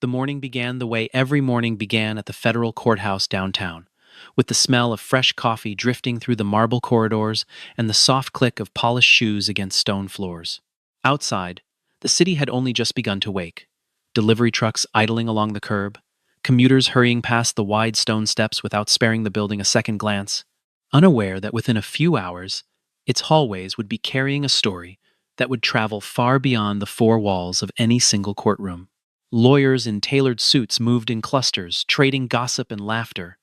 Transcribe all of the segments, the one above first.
The morning began the way every morning began at the federal courthouse downtown, with the smell of fresh coffee drifting through the marble corridors and the soft click of polished shoes against stone floors. Outside, the city had only just begun to wake. Delivery trucks idling along the curb, commuters hurrying past the wide stone steps without sparing the building a second glance, unaware that within a few hours, its hallways would be carrying a story that would travel far beyond the four walls of any single courtroom. Lawyers in tailored suits moved in clusters, trading gossip and laughter,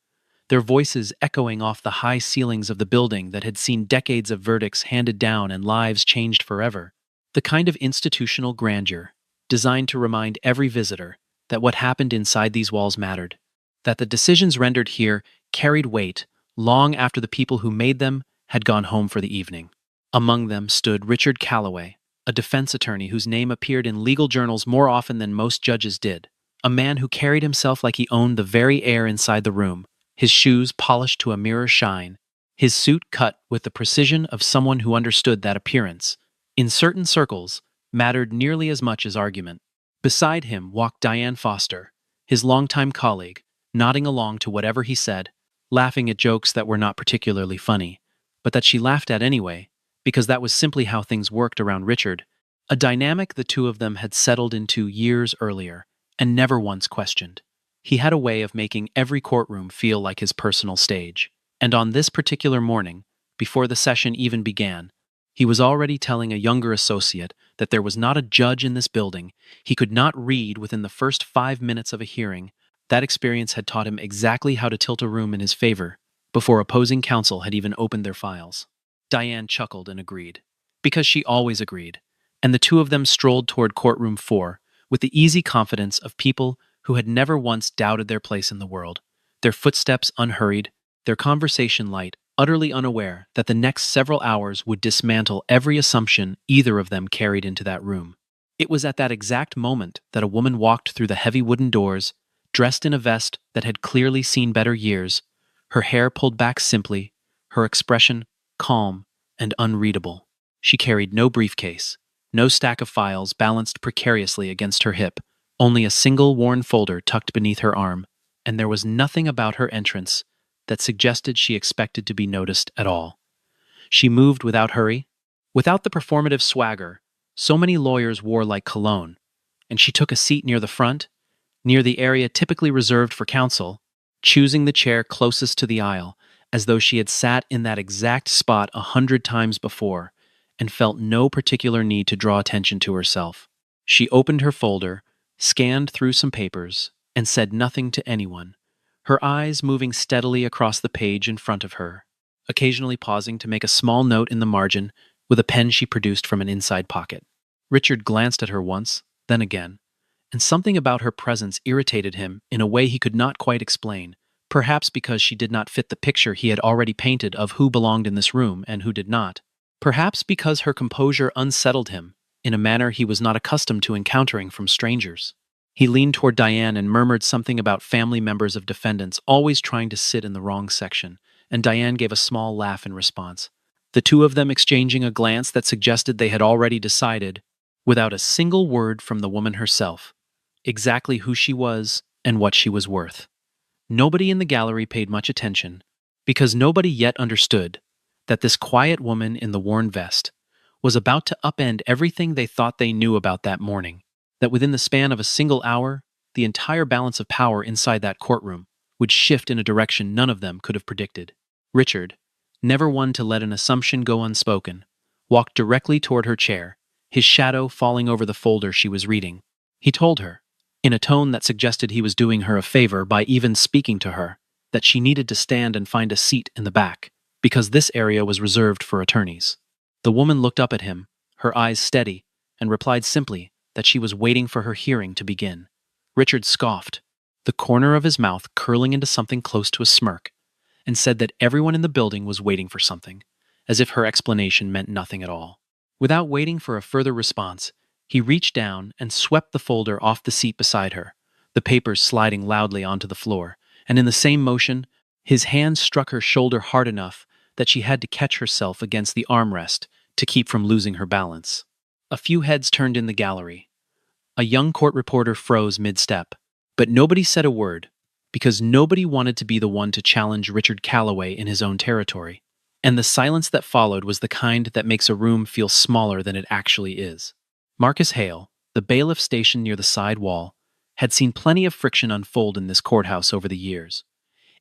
their voices echoing off the high ceilings of the building that had seen decades of verdicts handed down and lives changed forever. The kind of institutional grandeur designed to remind every visitor that what happened inside these walls mattered, that the decisions rendered here carried weight long after the people who made them had gone home for the evening. Among them stood Richard Calloway, a defense attorney whose name appeared in legal journals more often than most judges did, a man who carried himself like he owned the very air inside the room, his shoes polished to a mirror shine, his suit cut with the precision of someone who understood that appearance, in certain circles, mattered nearly as much as argument. Beside him walked Diane Foster, his longtime colleague, nodding along to whatever he said, laughing at jokes that were not particularly funny, but that she laughed at anyway, because that was simply how things worked around Richard, a dynamic the two of them had settled into years earlier and never once questioned. He had a way of making every courtroom feel like his personal stage, and on this particular morning, before the session even began, he was already telling a younger associate that there was not a judge in this building he could not read within the first 5 minutes of a hearing. That experience had taught him exactly how to tilt a room in his favor before opposing counsel had even opened their files. Diane chuckled and agreed, because she always agreed, and the two of them strolled toward courtroom 4 with the easy confidence of people who had never once doubted their place in the world, their footsteps unhurried, their conversation light, utterly unaware that the next several hours would dismantle every assumption either of them carried into that room. It was at that exact moment that a woman walked through the heavy wooden doors, dressed in a vest that had clearly seen better years, her hair pulled back simply, her expression calm and unreadable. She carried no briefcase, no stack of files balanced precariously against her hip, only a single worn folder tucked beneath her arm, and there was nothing about her entrance that suggested she expected to be noticed at all. She moved without hurry, without the performative swagger so many lawyers wore like cologne, and she took a seat near the front, near the area typically reserved for counsel, choosing the chair closest to the aisle, as though she had sat in that exact spot 100 times before, and felt no particular need to draw attention to herself. She opened her folder, scanned through some papers, and said nothing to anyone, her eyes moving steadily across the page in front of her, occasionally pausing to make a small note in the margin with a pen she produced from an inside pocket. Richard glanced at her once, then again, and something about her presence irritated him in a way he could not quite explain, perhaps because she did not fit the picture he had already painted of who belonged in this room and who did not, perhaps because her composure unsettled him in a manner he was not accustomed to encountering from strangers. He leaned toward Diane and murmured something about family members of defendants always trying to sit in the wrong section, and Diane gave a small laugh in response, the two of them exchanging a glance that suggested they had already decided, without a single word from the woman herself, exactly who she was and what she was worth. Nobody in the gallery paid much attention, because nobody yet understood that this quiet woman in the worn vest was about to upend everything they thought they knew about that morning, that within the span of a single hour, the entire balance of power inside that courtroom would shift in a direction none of them could have predicted. Richard, never one to let an assumption go unspoken, walked directly toward her chair, his shadow falling over the folder she was reading. He told her, in a tone that suggested he was doing her a favor by even speaking to her, that she needed to stand and find a seat in the back, because this area was reserved for attorneys. The woman looked up at him, her eyes steady, and replied simply that she was waiting for her hearing to begin. Richard scoffed, the corner of his mouth curling into something close to a smirk, and said that everyone in the building was waiting for something, as if her explanation meant nothing at all. Without waiting for a further response, he reached down and swept the folder off the seat beside her, the papers sliding loudly onto the floor, and in the same motion, his hand struck her shoulder hard enough that she had to catch herself against the armrest to keep from losing her balance. A few heads turned in the gallery. A young court reporter froze mid-step, But nobody said a word, because nobody wanted to be the one to challenge Richard Calloway in his own territory. And the silence that followed was the kind that makes a room feel smaller than it actually is. Marcus Hale, the bailiff stationed near the side wall, had seen plenty of friction unfold in this courthouse over the years.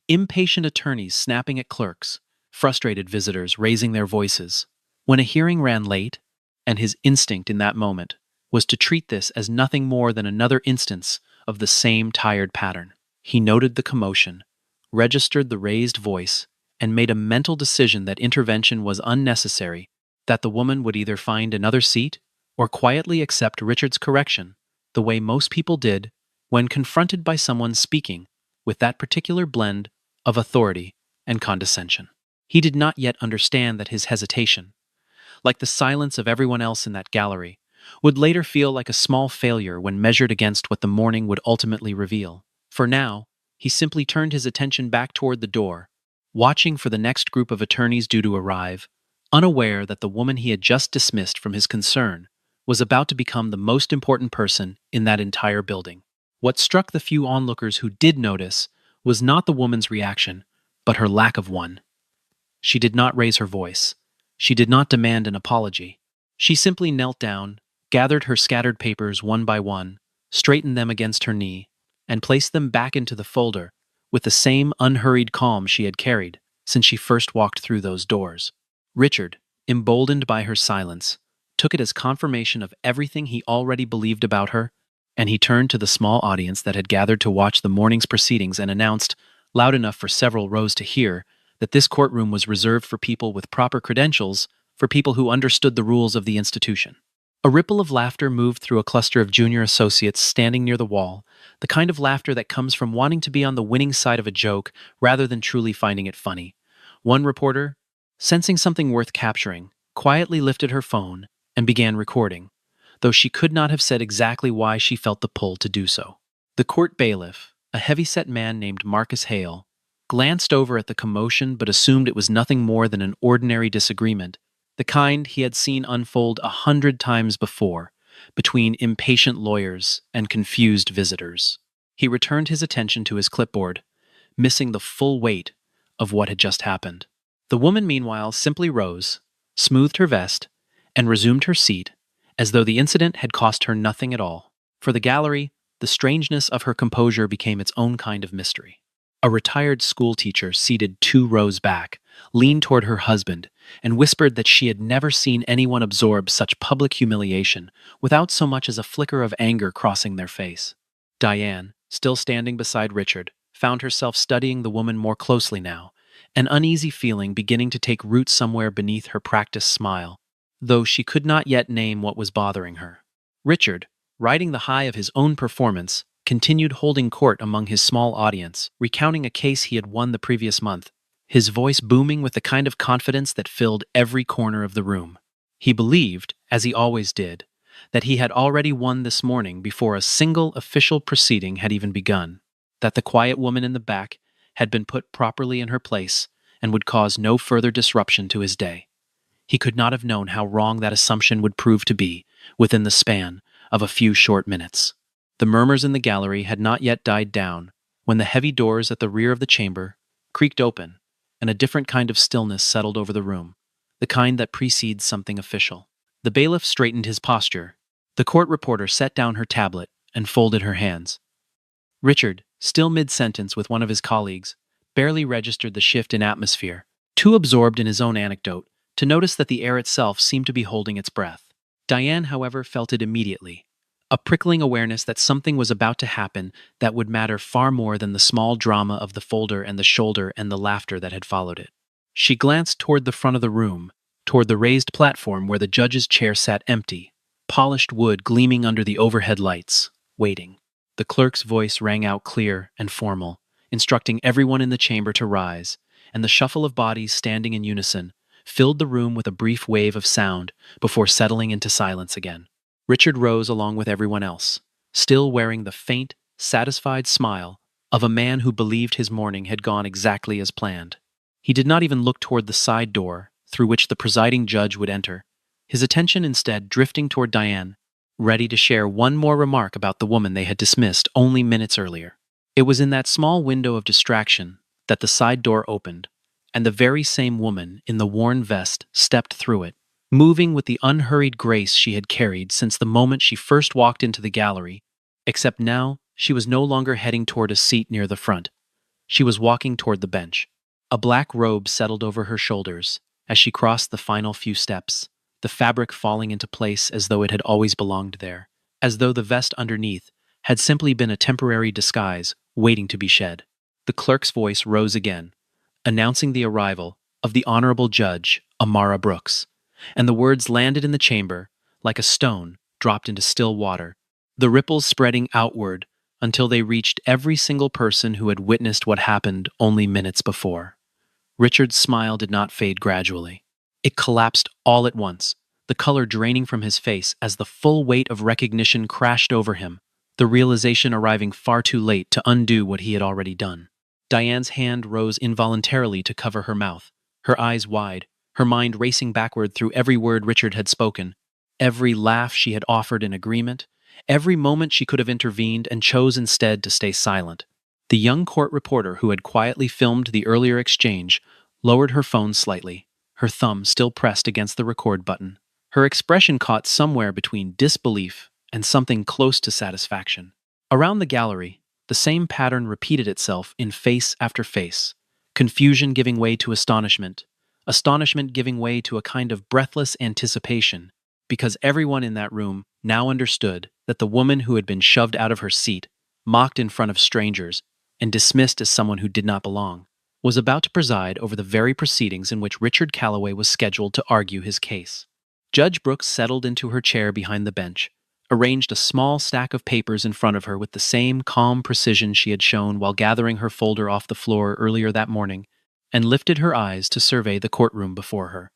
Impatient attorneys snapping at clerks, frustrated visitors raising their voices. When a hearing ran late, and his instinct in that moment was to treat this as nothing more than another instance of the same tired pattern. He noted the commotion, registered the raised voice, and made a mental decision that intervention was unnecessary, that the woman would either find another seat or quietly accept Richard's correction, the way most people did when confronted by someone speaking with that particular blend of authority and condescension. He did not yet understand that his hesitation, like the silence of everyone else in that gallery, would later feel like a small failure when measured against what the morning would ultimately reveal. For now, he simply turned his attention back toward the door, watching for the next group of attorneys due to arrive, unaware that the woman he had just dismissed from his concern was about to become the most important person in that entire building. What struck the few onlookers who did notice was not the woman's reaction, but her lack of one. She did not raise her voice. She did not demand an apology. She simply knelt down, gathered her scattered papers one by one, straightened them against her knee, and placed them back into the folder with the same unhurried calm she had carried since she first walked through those doors. Richard, emboldened by her silence, took it as confirmation of everything he already believed about her, and he turned to the small audience that had gathered to watch the morning's proceedings and announced, loud enough for several rows to hear, that this courtroom was reserved for people with proper credentials, for people who understood the rules of the institution. A ripple of laughter moved through a cluster of junior associates standing near the wall, the kind of laughter that comes from wanting to be on the winning side of a joke rather than truly finding it funny. One reporter, sensing something worth capturing, quietly lifted her phone and began recording, though she could not have said exactly why she felt the pull to do so. The court bailiff, a heavy-set man named Marcus Hale, glanced over at the commotion but assumed it was nothing more than an ordinary disagreement, the kind he had seen unfold 100 times before, between impatient lawyers and confused visitors. He returned his attention to his clipboard, missing the full weight of what had just happened. The woman, meanwhile, simply rose, smoothed her vest, and resumed her seat, as though the incident had cost her nothing at all. For the gallery, the strangeness of her composure became its own kind of mystery. A retired schoolteacher seated 2 rows back leaned toward her husband and whispered that she had never seen anyone absorb such public humiliation without so much as a flicker of anger crossing their face. Diane, still standing beside Richard, found herself studying the woman more closely now, an uneasy feeling beginning to take root somewhere beneath her practiced smile, though she could not yet name what was bothering her. Richard, riding the high of his own performance, continued holding court among his small audience, recounting a case he had won the previous month, his voice booming with the kind of confidence that filled every corner of the room. He believed, as he always did, that he had already won this morning before a single official proceeding had even begun, that the quiet woman in the back had been put properly in her place and would cause no further disruption to his day. He could not have known how wrong that assumption would prove to be within the span of a few short minutes. The murmurs in the gallery had not yet died down when the heavy doors at the rear of the chamber creaked open and a different kind of stillness settled over the room, the kind that precedes something official. The bailiff straightened his posture. The court reporter set down her tablet and folded her hands. Richard, still mid-sentence with one of his colleagues, barely registered the shift in atmosphere, too absorbed in his own anecdote to notice that the air itself seemed to be holding its breath. Diane, however, felt it immediately, a prickling awareness that something was about to happen that would matter far more than the small drama of the folder and the shoulder and the laughter that had followed it. She glanced toward the front of the room, toward the raised platform where the judge's chair sat empty, polished wood gleaming under the overhead lights, waiting. The clerk's voice rang out clear and formal, instructing everyone in the chamber to rise, and the shuffle of bodies standing in unison filled the room with a brief wave of sound before settling into silence again. Richard rose along with everyone else, still wearing the faint, satisfied smile of a man who believed his morning had gone exactly as planned. He did not even look toward the side door through which the presiding judge would enter, his attention instead drifting toward Diane. ready to share one more remark about the woman they had dismissed only minutes earlier. It was in that small window of distraction that the side door opened, and the very same woman in the worn vest stepped through it, moving with the unhurried grace she had carried since the moment she first walked into the gallery, except now she was no longer heading toward a seat near the front. She was walking toward the bench. A black robe settled over her shoulders as she crossed the final few steps, the fabric falling into place as though it had always belonged there, as though the vest underneath had simply been a temporary disguise waiting to be shed. The clerk's voice rose again, announcing the arrival of the Honorable Judge Amara Brooks, and the words landed in the chamber like a stone dropped into still water, the ripples spreading outward until they reached every single person who had witnessed what happened only minutes before. Richard's smile did not fade gradually. It collapsed all at once, the color draining from his face as the full weight of recognition crashed over him, the realization arriving far too late to undo what he had already done. Diane's hand rose involuntarily to cover her mouth, her eyes wide, her mind racing backward through every word Richard had spoken, every laugh she had offered in agreement, every moment she could have intervened and chose instead to stay silent. The young court reporter who had quietly filmed the earlier exchange lowered her phone slightly, her thumb still pressed against the record button. Her expression caught somewhere between disbelief and something close to satisfaction. Around the gallery, the same pattern repeated itself in face after face, confusion giving way to astonishment, astonishment giving way to a kind of breathless anticipation, because everyone in that room now understood that the woman who had been shoved out of her seat, mocked in front of strangers, and dismissed as someone who did not belong, was about to preside over the very proceedings in which Richard Calloway was scheduled to argue his case. Judge Brooks settled into her chair behind the bench, arranged a small stack of papers in front of her with the same calm precision she had shown while gathering her folder off the floor earlier that morning, and lifted her eyes to survey the courtroom before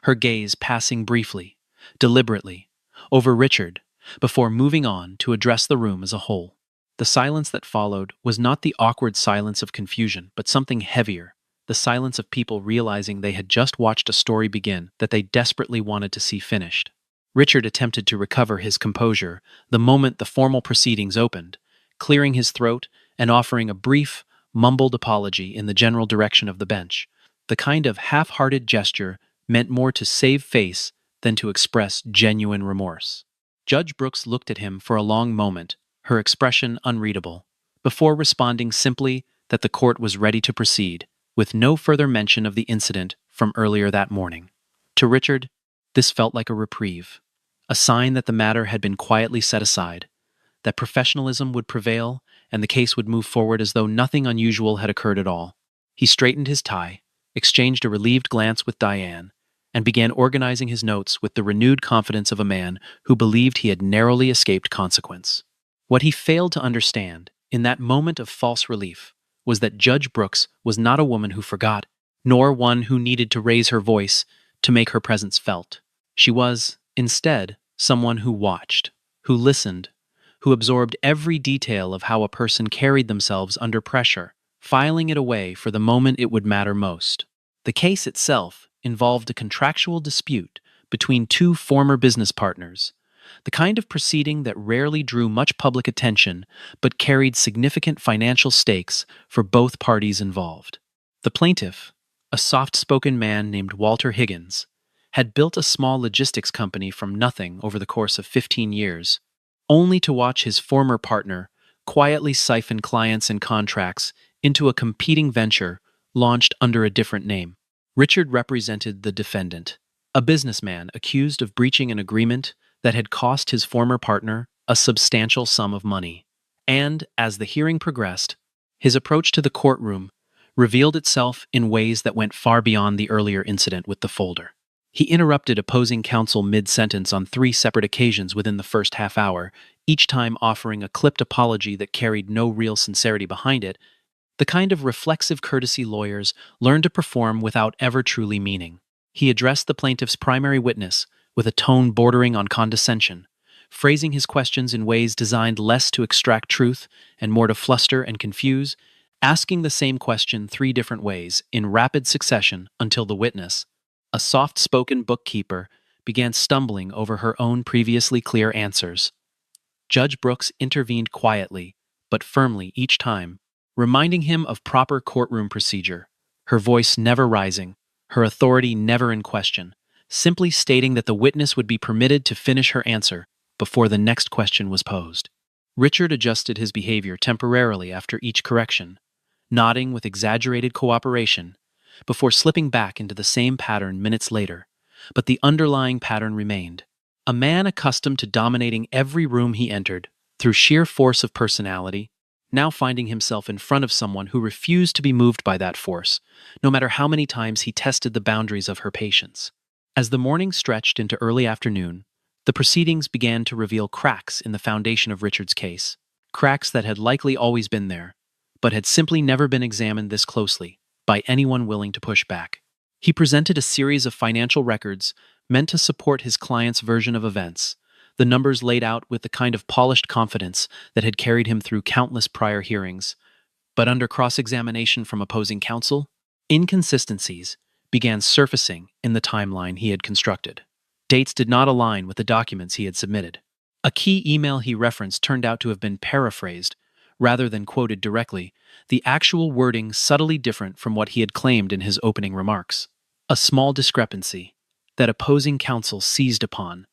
her gaze passing briefly, deliberately, over Richard, before moving on to address the room as a whole. The silence that followed was not the awkward silence of confusion, but something heavier, the silence of people realizing they had just watched a story begin that they desperately wanted to see finished. Richard attempted to recover his composure the moment the formal proceedings opened, clearing his throat and offering a brief, mumbled apology in the general direction of the bench, the kind of half-hearted gesture meant more to save face than to express genuine remorse. Judge Brooks looked at him for a long moment, her expression unreadable, before responding simply that the court was ready to proceed, with no further mention of the incident from earlier that morning. To Richard, this felt like a reprieve, a sign that the matter had been quietly set aside, that professionalism would prevail and the case would move forward as though nothing unusual had occurred at all. He straightened his tie, exchanged a relieved glance with Diane, and began organizing his notes with the renewed confidence of a man who believed he had narrowly escaped consequence. What he failed to understand, in that moment of false relief, was that Judge Brooks was not a woman who forgot, nor one who needed to raise her voice to make her presence felt. She was, instead, someone who watched, who listened, who absorbed every detail of how a person carried themselves under pressure, filing it away for the moment it would matter most. The case itself involved a contractual dispute between two former business partners, the kind of proceeding that rarely drew much public attention but carried significant financial stakes for both parties involved. The plaintiff, a soft-spoken man named Walter Higgins, had built a small logistics company from nothing over the course of 15 years, only to watch his former partner quietly siphon clients and contracts into a competing venture launched under a different name. Richard represented the defendant, a businessman accused of breaching an agreement that had cost his former partner a substantial sum of money. And, as the hearing progressed, his approach to the courtroom revealed itself in ways that went far beyond the earlier incident with the folder. He interrupted opposing counsel mid-sentence on 3 separate occasions within the first half hour, each time offering a clipped apology that carried no real sincerity behind it, the kind of reflexive courtesy lawyers learn to perform without ever truly meaning. He addressed the plaintiff's primary witness with a tone bordering on condescension, phrasing his questions in ways designed less to extract truth and more to fluster and confuse, asking the same question 3 different ways in rapid succession until the witness, a soft-spoken bookkeeper, began stumbling over her own previously clear answers. Judge Brooks intervened quietly, but firmly each time, reminding him of proper courtroom procedure, her voice never rising, her authority never in question, simply stating that the witness would be permitted to finish her answer before the next question was posed. Richard adjusted his behavior temporarily after each correction, nodding with exaggerated cooperation, before slipping back into the same pattern minutes later, but the underlying pattern remained. A man accustomed to dominating every room he entered, through sheer force of personality, now finding himself in front of someone who refused to be moved by that force, no matter how many times he tested the boundaries of her patience. As the morning stretched into early afternoon, the proceedings began to reveal cracks in the foundation of Richard's case, cracks that had likely always been there, but had simply never been examined this closely by anyone willing to push back. He presented a series of financial records meant to support his client's version of events, the numbers laid out with the kind of polished confidence that had carried him through countless prior hearings. But under cross-examination from opposing counsel, inconsistencies began surfacing in the timeline he had constructed. Dates did not align with the documents he had submitted. A key email he referenced turned out to have been paraphrased, rather than quoted directly, the actual wording subtly different from what he had claimed in his opening remarks. A small discrepancy that opposing counsel seized upon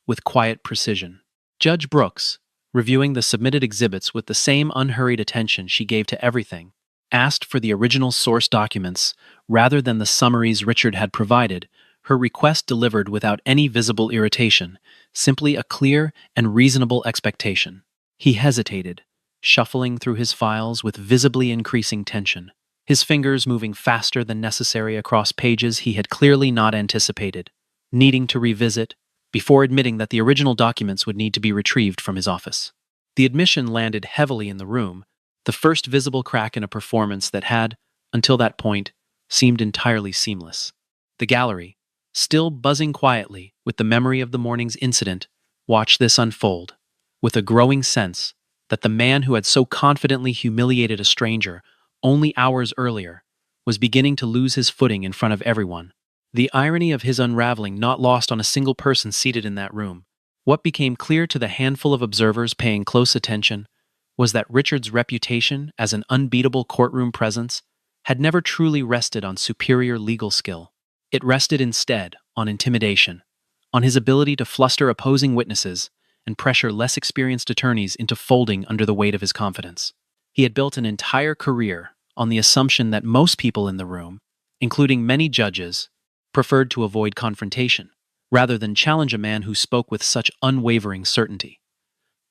with quiet precision. Judge Brooks, reviewing the submitted exhibits with the same unhurried attention she gave to everything, asked for the original source documents rather than the summaries Richard had provided, her request delivered without any visible irritation, simply a clear and reasonable expectation. He hesitated, shuffling through his files with visibly increasing tension, his fingers moving faster than necessary across pages he had clearly not anticipated, needing to revisit, before admitting that the original documents would need to be retrieved from his office. The admission landed heavily in the room, the first visible crack in a performance that had, until that point, seemed entirely seamless. The gallery, still buzzing quietly with the memory of the morning's incident, watched this unfold, with a growing sense that the man who had so confidently humiliated a stranger only hours earlier was beginning to lose his footing in front of everyone. The irony of his unraveling not lost on a single person seated in that room. What became clear to the handful of observers paying close attention was that Richard's reputation as an unbeatable courtroom presence had never truly rested on superior legal skill. It rested instead on intimidation, on his ability to fluster opposing witnesses and pressure less experienced attorneys into folding under the weight of his confidence. He had built an entire career on the assumption that most people in the room, including many judges, preferred to avoid confrontation, rather than challenge a man who spoke with such unwavering certainty.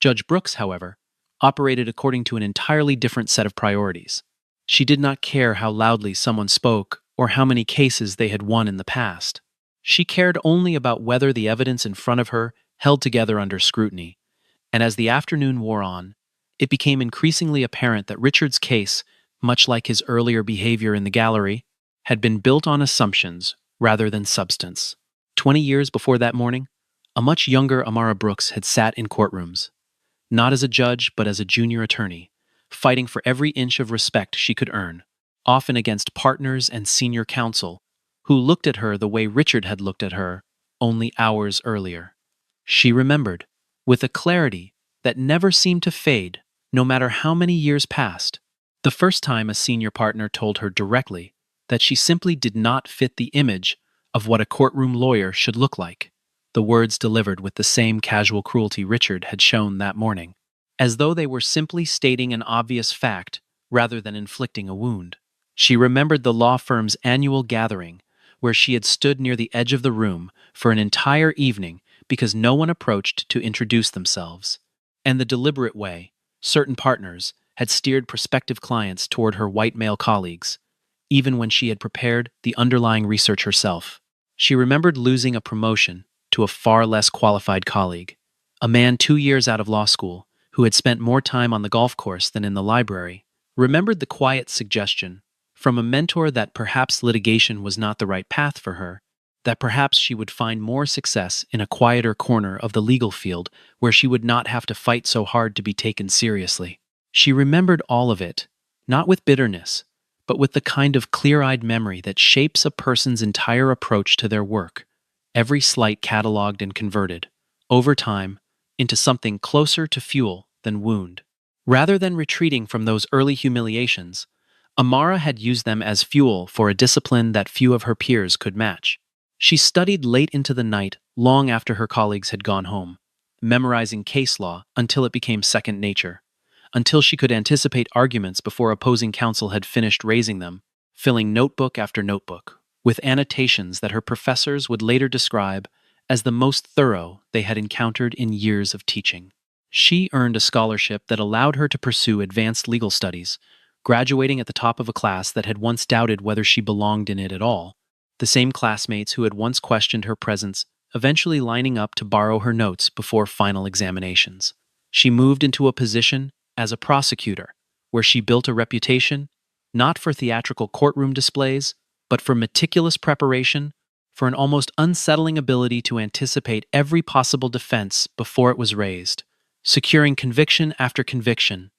Judge Brooks, however, operated according to an entirely different set of priorities. She did not care how loudly someone spoke or how many cases they had won in the past. She cared only about whether the evidence in front of her held together under scrutiny, and as the afternoon wore on, it became increasingly apparent that Richard's case, much like his earlier behavior in the gallery, had been built on assumptions rather than substance. 20 years before that morning, a much younger Amara Brooks had sat in courtrooms, not as a judge but as a junior attorney, fighting for every inch of respect she could earn, often against partners and senior counsel who looked at her the way Richard had looked at her only hours earlier. She remembered, with a clarity that never seemed to fade, no matter how many years passed, the first time a senior partner told her directly that she simply did not fit the image of what a courtroom lawyer should look like, the words delivered with the same casual cruelty Richard had shown that morning, as though they were simply stating an obvious fact rather than inflicting a wound. She remembered the law firm's annual gathering, where she had stood near the edge of the room for an entire evening because no one approached to introduce themselves, and the deliberate way certain partners had steered prospective clients toward her white male colleagues, even when she had prepared the underlying research herself. She remembered losing a promotion to a far less qualified colleague, a man 2 years out of law school who had spent more time on the golf course than in the library, remembered the quiet suggestion from a mentor that perhaps litigation was not the right path for her, that perhaps she would find more success in a quieter corner of the legal field where she would not have to fight so hard to be taken seriously. She remembered all of it, not with bitterness, but with the kind of clear-eyed memory that shapes a person's entire approach to their work, every slight catalogued and converted, over time, into something closer to fuel than wound. Rather than retreating from those early humiliations, Amara had used them as fuel for a discipline that few of her peers could match. She studied late into the night, long after her colleagues had gone home, memorizing case law until it became second nature, until she could anticipate arguments before opposing counsel had finished raising them, filling notebook after notebook, with annotations that her professors would later describe as the most thorough they had encountered in years of teaching. She earned a scholarship that allowed her to pursue advanced legal studies, graduating at the top of a class that had once doubted whether she belonged in it at all, the same classmates who had once questioned her presence eventually lining up to borrow her notes before final examinations. She moved into a position as a prosecutor, where she built a reputation, not for theatrical courtroom displays, but for meticulous preparation, for an almost unsettling ability to anticipate every possible defense before it was raised, securing conviction after conviction,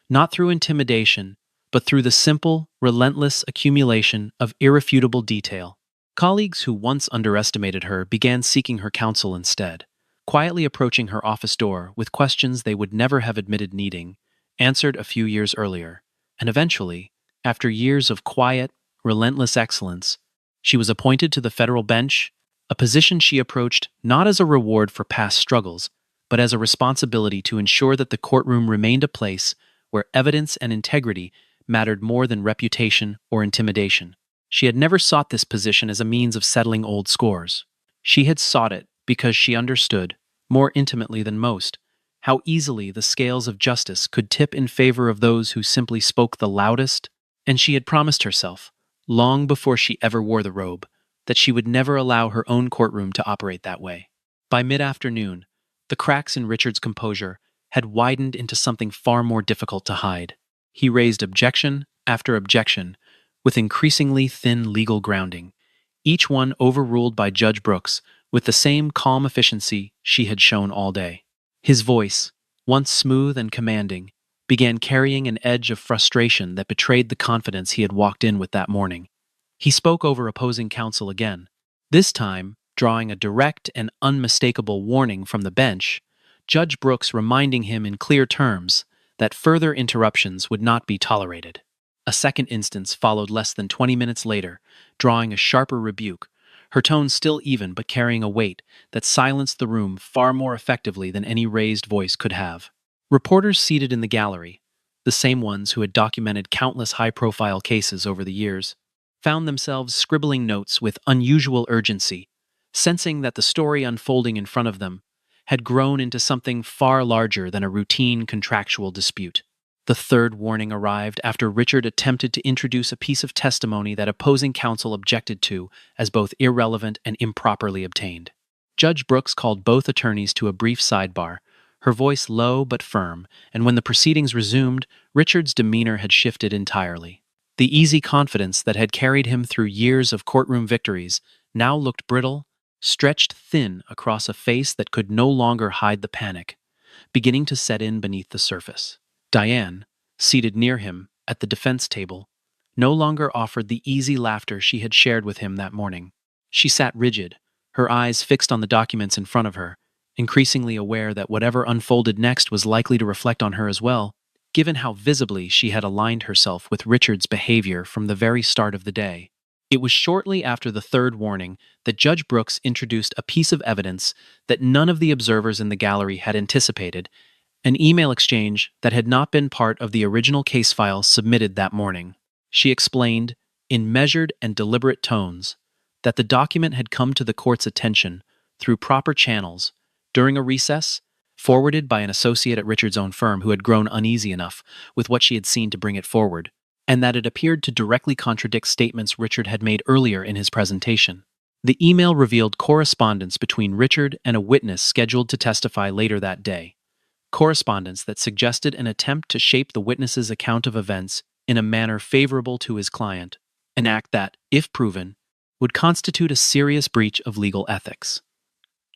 not through intimidation, but through the simple, relentless accumulation of irrefutable detail. Colleagues who once underestimated her began seeking her counsel instead, quietly approaching her office door with questions they would never have admitted needing, answered a few years earlier, and eventually, after years of quiet, relentless excellence, she was appointed to the federal bench, a position she approached not as a reward for past struggles, but as a responsibility to ensure that the courtroom remained a place where evidence and integrity mattered more than reputation or intimidation. She had never sought this position as a means of settling old scores. She had sought it because she understood, more intimately than most, how easily the scales of justice could tip in favor of those who simply spoke the loudest, and she had promised herself, long before she ever wore the robe, that she would never allow her own courtroom to operate that way. By mid-afternoon, the cracks in Richard's composure had widened into something far more difficult to hide. He raised objection after objection, with increasingly thin legal grounding, each one overruled by Judge Brooks with the same calm efficiency she had shown all day. His voice, once smooth and commanding, began carrying an edge of frustration that betrayed the confidence he had walked in with that morning. He spoke over opposing counsel again, this time drawing a direct and unmistakable warning from the bench, Judge Brooks reminding him in clear terms that further interruptions would not be tolerated. A second instance followed less than 20 minutes later, drawing a sharper rebuke, her tone still even but carrying a weight that silenced the room far more effectively than any raised voice could have. Reporters seated in the gallery, the same ones who had documented countless high-profile cases over the years, found themselves scribbling notes with unusual urgency, sensing that the story unfolding in front of them had grown into something far larger than a routine contractual dispute. The third warning arrived after Richard attempted to introduce a piece of testimony that opposing counsel objected to as both irrelevant and improperly obtained. Judge Brooks called both attorneys to a brief sidebar, her voice low but firm, and when the proceedings resumed, Richard's demeanor had shifted entirely. The easy confidence that had carried him through years of courtroom victories now looked brittle, stretched thin across a face that could no longer hide the panic, beginning to set in beneath the surface. Diane, seated near him at the defense table, no longer offered the easy laughter she had shared with him that morning. She sat rigid, her eyes fixed on the documents in front of her, increasingly aware that whatever unfolded next was likely to reflect on her as well, given how visibly she had aligned herself with Richard's behavior from the very start of the day. It was shortly after the third warning that Judge Brooks introduced a piece of evidence that none of the observers in the gallery had anticipated, an email exchange that had not been part of the original case file submitted that morning. She explained, in measured and deliberate tones, that the document had come to the court's attention through proper channels during a recess, forwarded by an associate at Richard's own firm who had grown uneasy enough with what she had seen to bring it forward, and that it appeared to directly contradict statements Richard had made earlier in his presentation. The email revealed correspondence between Richard and a witness scheduled to testify later that day, correspondence that suggested an attempt to shape the witness's account of events in a manner favorable to his client, an act that, if proven, would constitute a serious breach of legal ethics.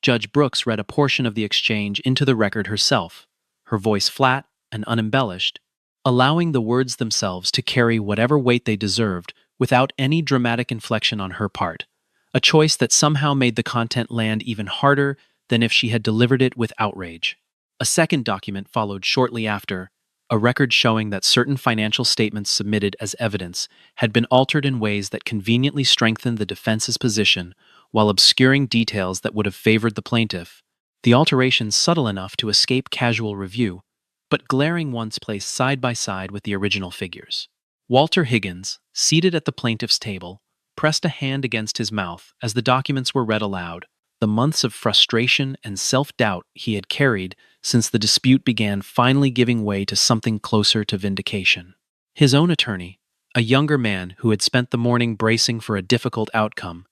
Judge Brooks read a portion of the exchange into the record herself, her voice flat and unembellished, allowing the words themselves to carry whatever weight they deserved without any dramatic inflection on her part, a choice that somehow made the content land even harder than if she had delivered it with outrage. A second document followed shortly after, a record showing that certain financial statements submitted as evidence had been altered in ways that conveniently strengthened the defense's position while obscuring details that would have favored the plaintiff. The alterations subtle enough to escape casual review, but glaring once placed side by side with the original figures. Walter Higgins, seated at the plaintiff's table, pressed a hand against his mouth as the documents were read aloud. The months of frustration and self-doubt he had carried since the dispute began finally giving way to something closer to vindication. His own attorney, a younger man who had spent the morning bracing for a difficult outcome,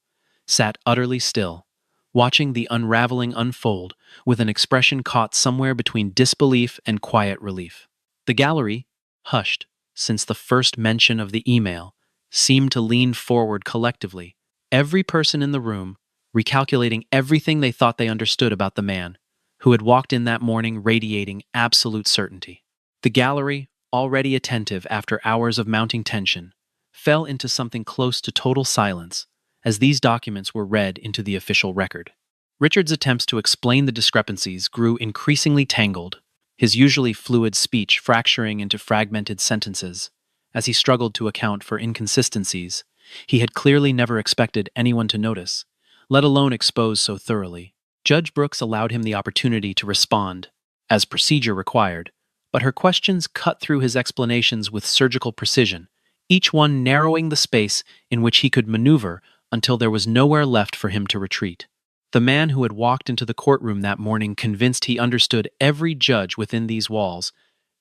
sat utterly still, watching the unraveling unfold with an expression caught somewhere between disbelief and quiet relief. The gallery, hushed since the first mention of the email, seemed to lean forward collectively, every person in the room recalculating everything they thought they understood about the man who had walked in that morning radiating absolute certainty. The gallery, already attentive after hours of mounting tension, fell into something close to total silence as these documents were read into the official record. Richard's attempts to explain the discrepancies grew increasingly tangled, his usually fluid speech fracturing into fragmented sentences. As he struggled to account for inconsistencies he had clearly never expected anyone to notice, let alone expose so thoroughly. Judge Brooks allowed him the opportunity to respond, as procedure required, but her questions cut through his explanations with surgical precision, each one narrowing the space in which he could maneuver until there was nowhere left for him to retreat. The man who had walked into the courtroom that morning convinced he understood every judge within these walls,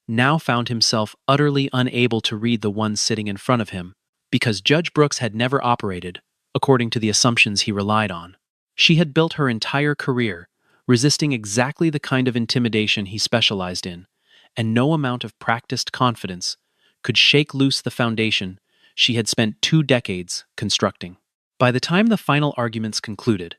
now found himself utterly unable to read the one sitting in front of him, because Judge Brooks had never operated according to the assumptions he relied on. She had built her entire career resisting exactly the kind of intimidation he specialized in, and no amount of practiced confidence could shake loose the foundation she had spent 2 decades constructing. By the time the final arguments concluded,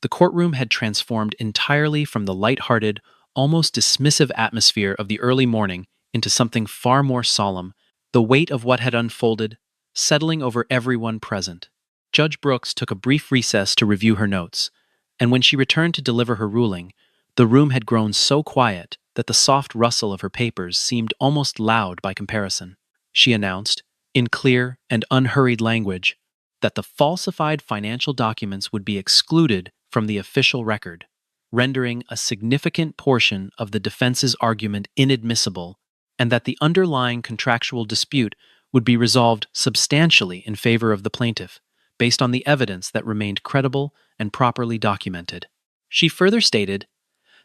the courtroom had transformed entirely from the light-hearted, almost dismissive atmosphere of the early morning into something far more solemn, the weight of what had unfolded settling over everyone present. Judge Brooks took a brief recess to review her notes, and when she returned to deliver her ruling, the room had grown so quiet that the soft rustle of her papers seemed almost loud by comparison. She announced, in clear and unhurried language, that the falsified financial documents would be excluded from the official record, rendering a significant portion of the defense's argument inadmissible, and that the underlying contractual dispute would be resolved substantially in favor of the plaintiff, based on the evidence that remained credible and properly documented. She further stated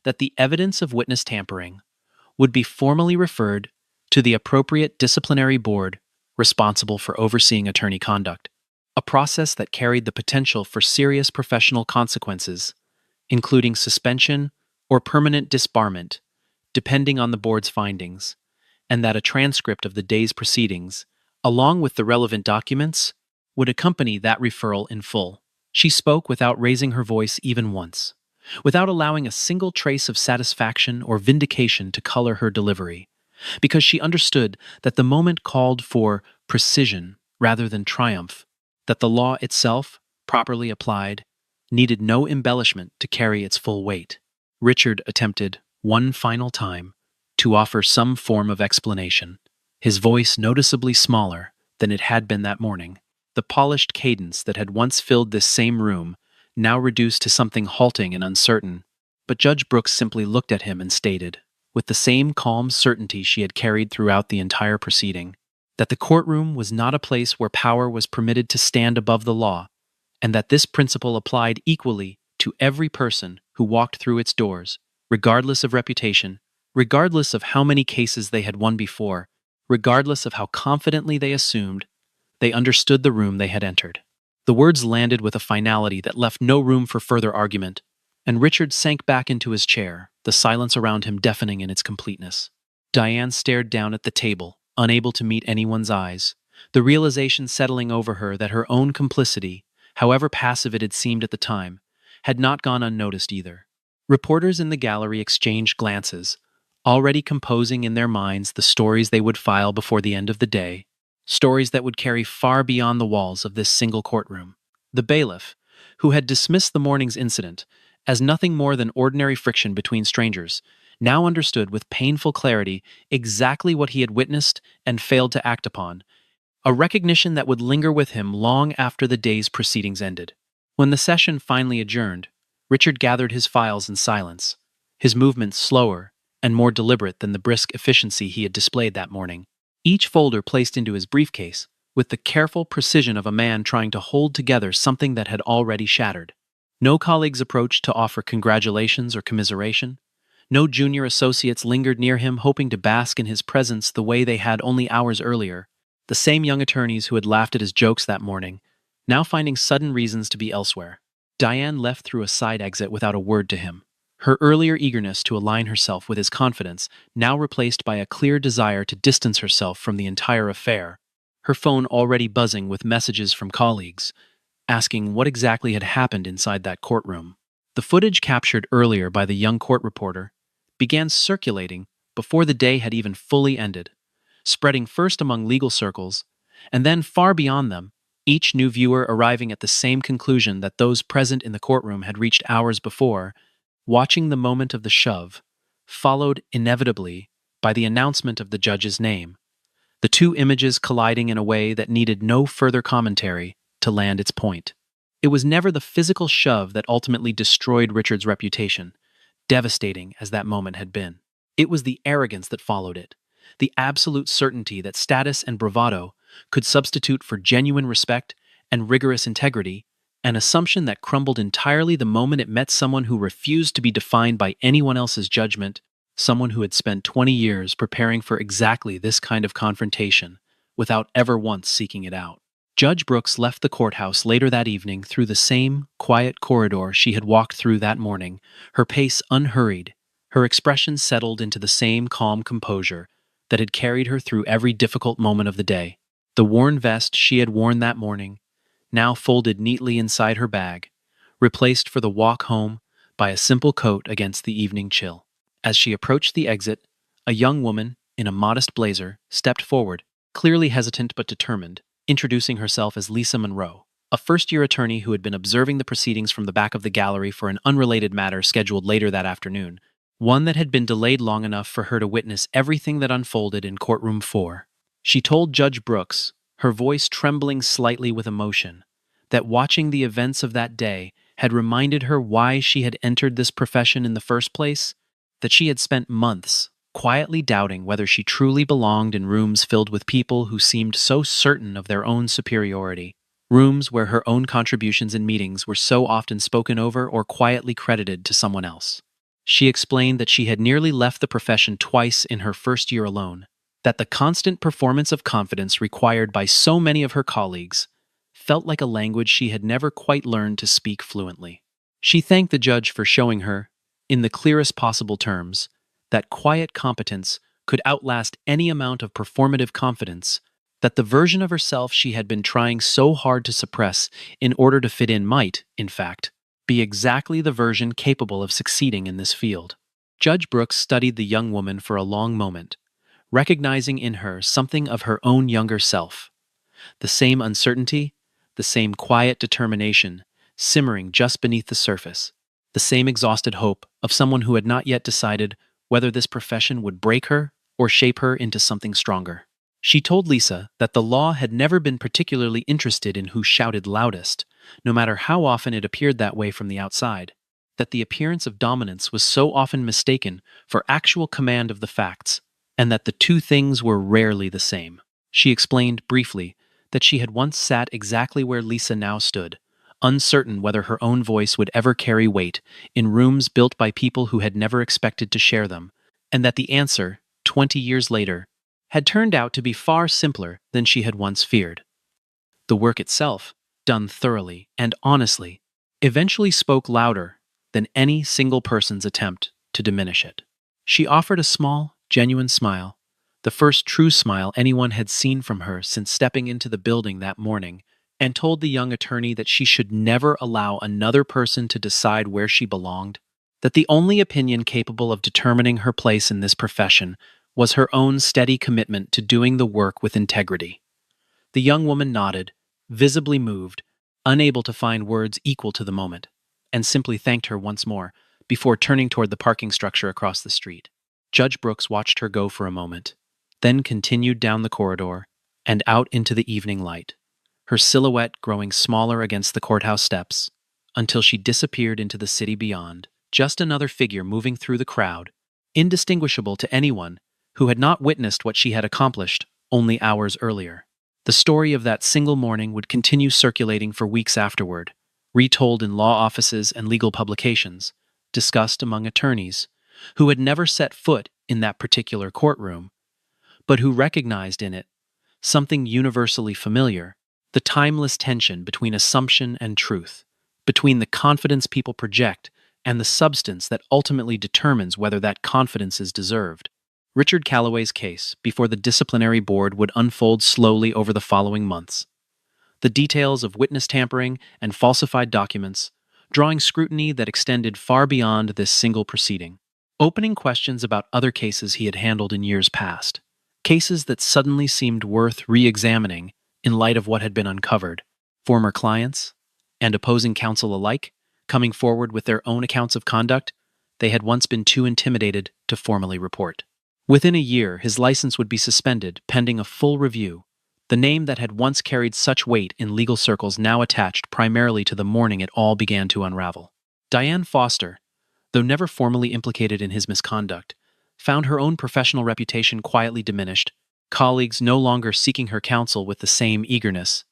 that the evidence of witness tampering would be formally referred to the appropriate disciplinary board responsible for overseeing attorney conduct, a process that carried the potential for serious professional consequences, including suspension or permanent disbarment, depending on the board's findings, and that a transcript of the day's proceedings, along with the relevant documents, would accompany that referral in full. She spoke without raising her voice even once, without allowing a single trace of satisfaction or vindication to color her delivery, because she understood that the moment called for precision rather than triumph, that the law itself, properly applied, needed no embellishment to carry its full weight. Richard attempted, one final time, to offer some form of explanation, his voice noticeably smaller than it had been that morning. The polished cadence that had once filled this same room, now reduced to something halting and uncertain. But Judge Brooks simply looked at him and stated, with the same calm certainty she had carried throughout the entire proceeding, that the courtroom was not a place where power was permitted to stand above the law, and that this principle applied equally to every person who walked through its doors, regardless of reputation, regardless of how many cases they had won before, regardless of how confidently they assumed they understood the room they had entered. The words landed with a finality that left no room for further argument, and Richard sank back into his chair, the silence around him deafening in its completeness. Diane stared down at the table, unable to meet anyone's eyes, the realization settling over her that her own complicity, however passive it had seemed at the time, had not gone unnoticed either. Reporters in the gallery exchanged glances, already composing in their minds the stories they would file before the end of the day, stories that would carry far beyond the walls of this single courtroom. The bailiff, who had dismissed the morning's incident as nothing more than ordinary friction between strangers, now understood with painful clarity exactly what he had witnessed and failed to act upon, a recognition that would linger with him long after the day's proceedings ended. When the session finally adjourned, Richard gathered his files in silence, his movements slower and more deliberate than the brisk efficiency he had displayed that morning. Each folder placed into his briefcase, with the careful precision of a man trying to hold together something that had already shattered. No colleagues approached to offer congratulations or commiseration. No junior associates lingered near him hoping to bask in his presence the way they had only hours earlier. The same young attorneys who had laughed at his jokes that morning, now finding sudden reasons to be elsewhere. Diane left through a side exit without a word to him, her earlier eagerness to align herself with his confidence now replaced by a clear desire to distance herself from the entire affair, her phone already buzzing with messages from colleagues, asking what exactly had happened inside that courtroom. The footage captured earlier by the young court reporter began circulating before the day had even fully ended, spreading first among legal circles, and then far beyond them, each new viewer arriving at the same conclusion that those present in the courtroom had reached hours before, watching the moment of the shove, followed inevitably by the announcement of the judge's name, the two images colliding in a way that needed no further commentary to land its point. It was never the physical shove that ultimately destroyed Richard's reputation, devastating as that moment had been. It was the arrogance that followed it, the absolute certainty that status and bravado could substitute for genuine respect and rigorous integrity, an assumption that crumbled entirely the moment it met someone who refused to be defined by anyone else's judgment, someone who had spent 20 years preparing for exactly this kind of confrontation without ever once seeking it out. Judge Brooks left the courthouse later that evening through the same quiet corridor she had walked through that morning, her pace unhurried, her expression settled into the same calm composure that had carried her through every difficult moment of the day. The worn vest she had worn that morning, now folded neatly inside her bag, replaced for the walk home by a simple coat against the evening chill. As she approached the exit, a young woman in a modest blazer stepped forward, clearly hesitant but determined, introducing herself as Lisa Monroe, a first-year attorney who had been observing the proceedings from the back of the gallery for an unrelated matter scheduled later that afternoon, one that had been delayed long enough for her to witness everything that unfolded in courtroom 4. She told Judge Brooks, her voice trembling slightly with emotion, that watching the events of that day had reminded her why she had entered this profession in the first place, that she had spent months quietly doubting whether she truly belonged in rooms filled with people who seemed so certain of their own superiority, rooms where her own contributions in meetings were so often spoken over or quietly credited to someone else. She explained that she had nearly left the profession twice in her first year alone, that the constant performance of confidence required by so many of her colleagues felt like a language she had never quite learned to speak fluently. She thanked the judge for showing her, in the clearest possible terms, that quiet competence could outlast any amount of performative confidence, that the version of herself she had been trying so hard to suppress in order to fit in might, in fact, be exactly the version capable of succeeding in this field. Judge Brooks studied the young woman for a long moment, recognizing in her something of her own younger self. The same uncertainty, the same quiet determination, simmering just beneath the surface, the same exhausted hope of someone who had not yet decided whether this profession would break her or shape her into something stronger. She told Lisa that the law had never been particularly interested in who shouted loudest, no matter how often it appeared that way from the outside, that the appearance of dominance was so often mistaken for actual command of the facts, and that the two things were rarely the same. She explained briefly that she had once sat exactly where Lisa now stood, uncertain whether her own voice would ever carry weight in rooms built by people who had never expected to share them, and that the answer, 20 years later, had turned out to be far simpler than she had once feared. The work itself, done thoroughly and honestly, eventually spoke louder than any single person's attempt to diminish it. She offered a small, genuine smile, the first true smile anyone had seen from her since stepping into the building that morning, and told the young attorney that she should never allow another person to decide where she belonged, that the only opinion capable of determining her place in this profession was her own steady commitment to doing the work with integrity. The young woman nodded, visibly moved, unable to find words equal to the moment, and simply thanked her once more before turning toward the parking structure across the street. Judge Brooks watched her go for a moment, then continued down the corridor and out into the evening light, her silhouette growing smaller against the courthouse steps until she disappeared into the city beyond, just another figure moving through the crowd, indistinguishable to anyone who had not witnessed what she had accomplished only hours earlier. The story of that single morning would continue circulating for weeks afterward, retold in law offices and legal publications, discussed among attorneys who had never set foot in that particular courtroom, but who recognized in it something universally familiar: the timeless tension between assumption and truth, between the confidence people project and the substance that ultimately determines whether that confidence is deserved. Richard Calloway's case before the disciplinary board would unfold slowly over the following months. The details of witness tampering and falsified documents, drawing scrutiny that extended far beyond this single proceeding, opening questions about other cases he had handled in years past, cases that suddenly seemed worth re-examining in light of what had been uncovered. Former clients and opposing counsel alike coming forward with their own accounts of conduct they had once been too intimidated to formally report. Within a year, his license would be suspended pending a full review. The name that had once carried such weight in legal circles now attached primarily to the morning it all began to unravel. Diane Foster, though never formally implicated in his misconduct, found her own professional reputation quietly diminished, colleagues no longer seeking her counsel with the same eagerness.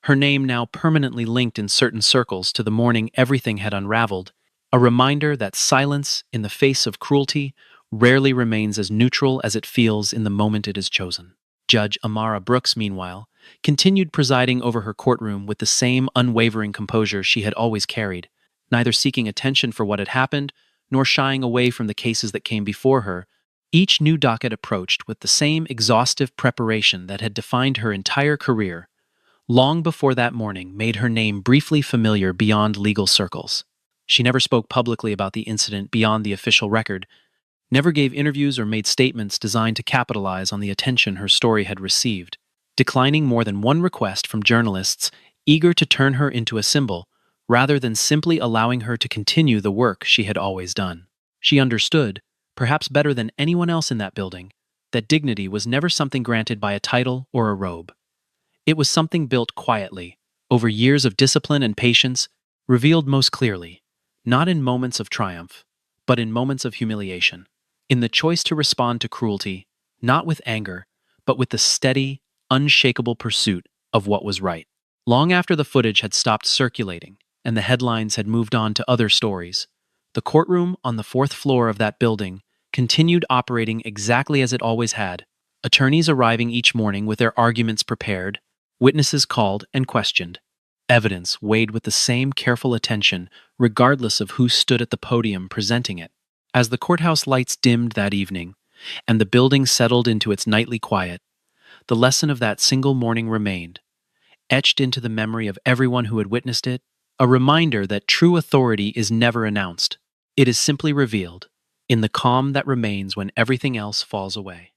Her name now permanently linked in certain circles to the morning everything had unraveled, a reminder that silence in the face of cruelty rarely remains as neutral as it feels in the moment it is chosen. Judge Amara Brooks, meanwhile, continued presiding over her courtroom with the same unwavering composure she had always carried, neither seeking attention for what had happened nor shying away from the cases that came before her. Each new docket approached with the same exhaustive preparation that had defined her entire career, long before that morning made her name briefly familiar beyond legal circles. She never spoke publicly about the incident beyond the official record, never gave interviews or made statements designed to capitalize on the attention her story had received, declining more than one request from journalists eager to turn her into a symbol, rather than simply allowing her to continue the work she had always done. She understood, perhaps better than anyone else in that building, that dignity was never something granted by a title or a robe. It was something built quietly, over years of discipline and patience, revealed most clearly, not in moments of triumph, but in moments of humiliation. In the choice to respond to cruelty, not with anger, but with the steady, unshakable pursuit of what was right. Long after the footage had stopped circulating and the headlines had moved on to other stories, the courtroom on the fourth floor of that building continued operating exactly as it always had, attorneys arriving each morning with their arguments prepared, witnesses called and questioned, evidence weighed with the same careful attention regardless of who stood at the podium presenting it. As the courthouse lights dimmed that evening, and the building settled into its nightly quiet, the lesson of that single morning remained, etched into the memory of everyone who had witnessed it, a reminder that true authority is never announced. It is simply revealed, in the calm that remains when everything else falls away.